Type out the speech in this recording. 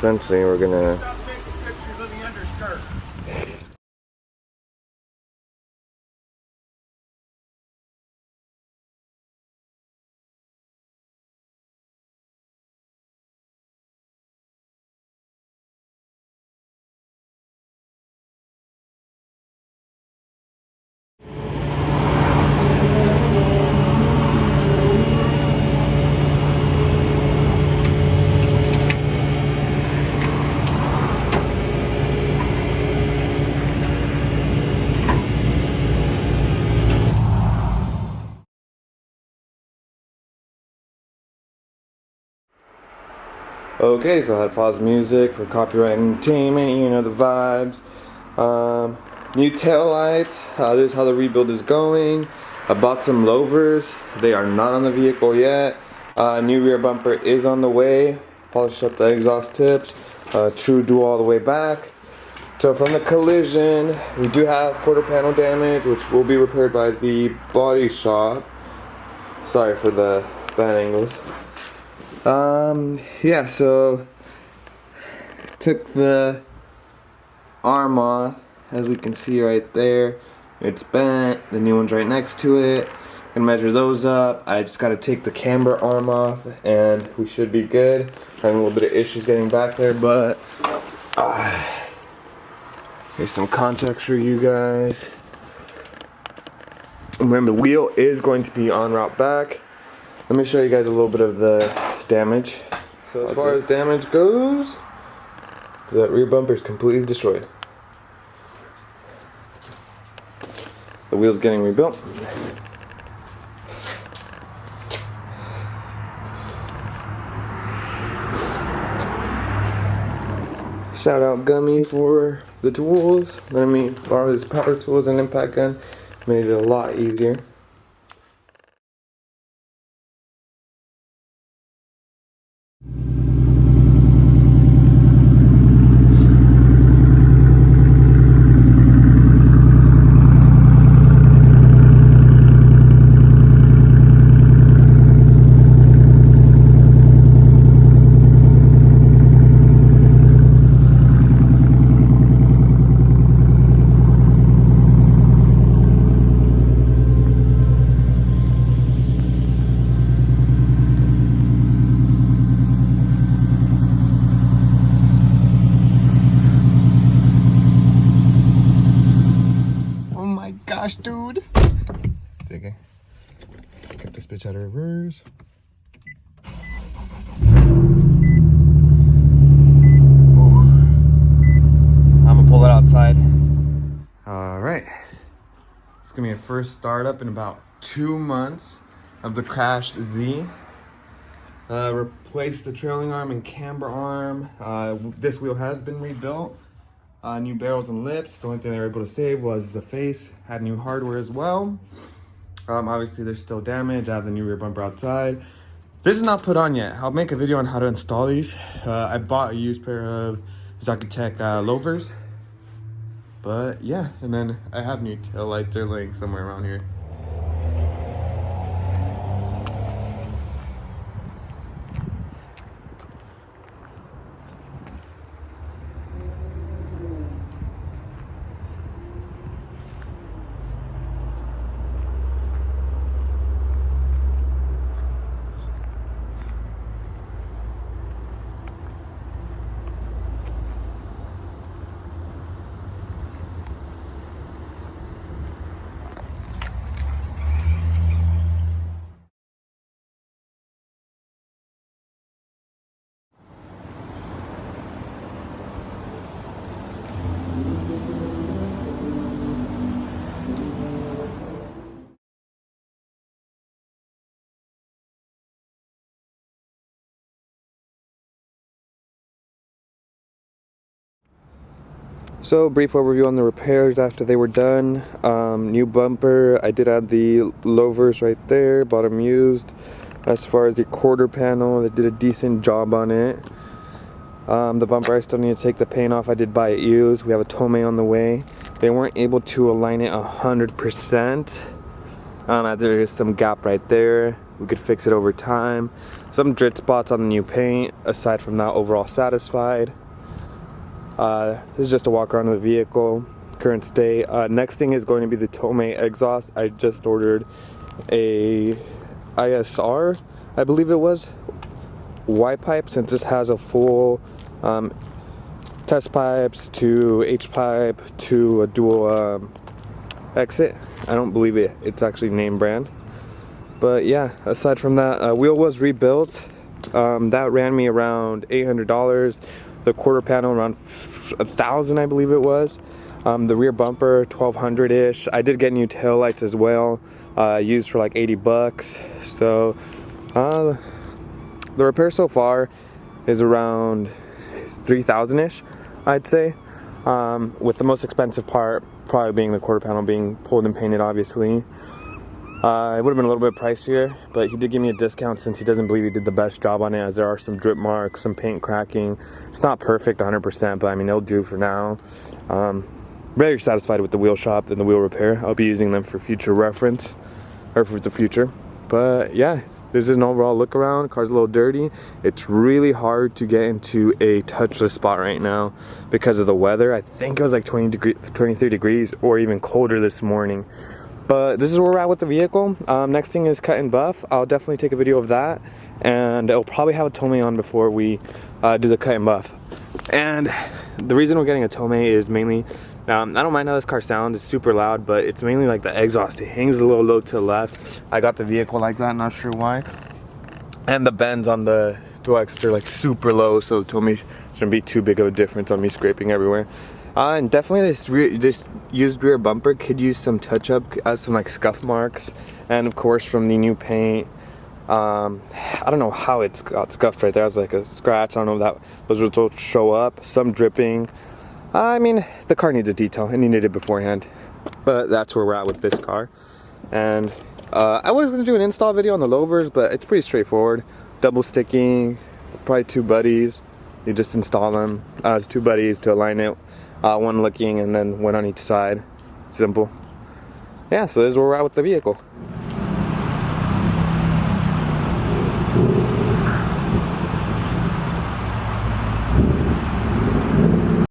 essentially we're gonna Stop taking pictures of the underskirt. Okay, so I had to pause music for copyright entertainment, you know the vibes. New tail lights, this is how the rebuild is going. I bought some louvers, they are not on the vehicle yet. New rear bumper is on the way, polish up the exhaust tips, true dual all the way back. So from the collision, we do have quarter panel damage, which will be repaired by the body shop. Sorry for the bad angles. Yeah, so took the arm off, as we can see right there. It's bent, the new one's right next to it. Gonna measure those up. I just gotta take the camber arm off and we should be good. Having a little bit of issues getting back there, but here's some context for you guys. Remember, the wheel is going to be en route back. Let me show you guys a little bit of the damage. So as far as damage goes, that rear bumper is completely destroyed. The wheel's getting rebuilt. Shout out Gummy for the tools. Let me borrow his power tools and impact gun. Made it a lot easier. Gosh, dude. JK. Get this bitch out of reverse. Ooh. I'm gonna pull it outside. Alright. It's gonna be a first startup in about 2 months of the crashed Z. Replaced the trailing arm and camber arm. This wheel has been rebuilt. New barrels and lips. The only thing they were able to save was the face. Had new hardware as well. Obviously there's still damage. I have the new rear bumper outside. This is not put on yet. I'll make a video on how to install these. I bought a used pair of Zakutech louvers. But yeah, and then I have new tail lights. They're laying somewhere around here. So, brief overview on the repairs after they were done. New bumper, I did add the louvers right there, bottom used. As far as the quarter panel, they did a decent job on it. The bumper, I still need to take the paint off. I did buy it used. We have a Tomei on the way. They weren't able to align it 100%. There is some gap right there. we could fix it over time. Some grit spots on the new paint. Aside from that, overall satisfied. This is just a walk around of the vehicle, current state. Next thing is going to be the Tomei exhaust. I just ordered a ISR, I believe it was, Y pipe, since this has a full test pipes to H pipe to a dual exit. I don't believe it's actually name brand. But yeah, aside from that, wheel was rebuilt. That ran me around $800. The quarter panel around $1,000, I believe it was. The rear bumper $1,200-ish. I did get new tail lights as well, used for like $80. So the repair so far is around $3,000-ish, I'd say. With the most expensive part probably being the quarter panel being pulled and painted, obviously. It would have been a little bit pricier, but he did give me a discount since he doesn't believe he did the best job on it, as there are some drip marks, some paint cracking. It's not perfect 100%, but I mean, it'll do for now. Very satisfied with the wheel shop and the wheel repair. I'll be using them for future reference, or for the future. But yeah, this is an overall look around. Car's a little dirty. It's really hard to get into a touchless spot right now because of the weather. I think it was like 23 degrees or even colder this morning. But this is where we're at with the vehicle. Next thing is cut and buff. I'll definitely take a video of that, and it'll probably have a Tomei on before we do the cut and buff. And the reason we're getting a Tomei is mainly, I don't mind how this car sounds, it's super loud, but it's mainly like the exhaust. It hangs a little low to the left. I got the vehicle like that, not sure why. And the bends on the dual exit are like super low, so the Tomei shouldn't be too big of a difference on me scraping everywhere. And definitely this used rear bumper could use some touch up, some like scuff marks, and of course from the new paint. I don't know how it's got scuffed right there. It's like a scratch. I don't know if those results show up. Some dripping. I mean, the car needs a detail. It needed it beforehand, but that's where we're at with this car. And I was gonna do an install video on the louvers, but it's pretty straightforward. Double sticking, probably two buddies. You just install them. It's two buddies to align it. One looking and then one on each side. Simple. Yeah, so this is where we're at with the vehicle.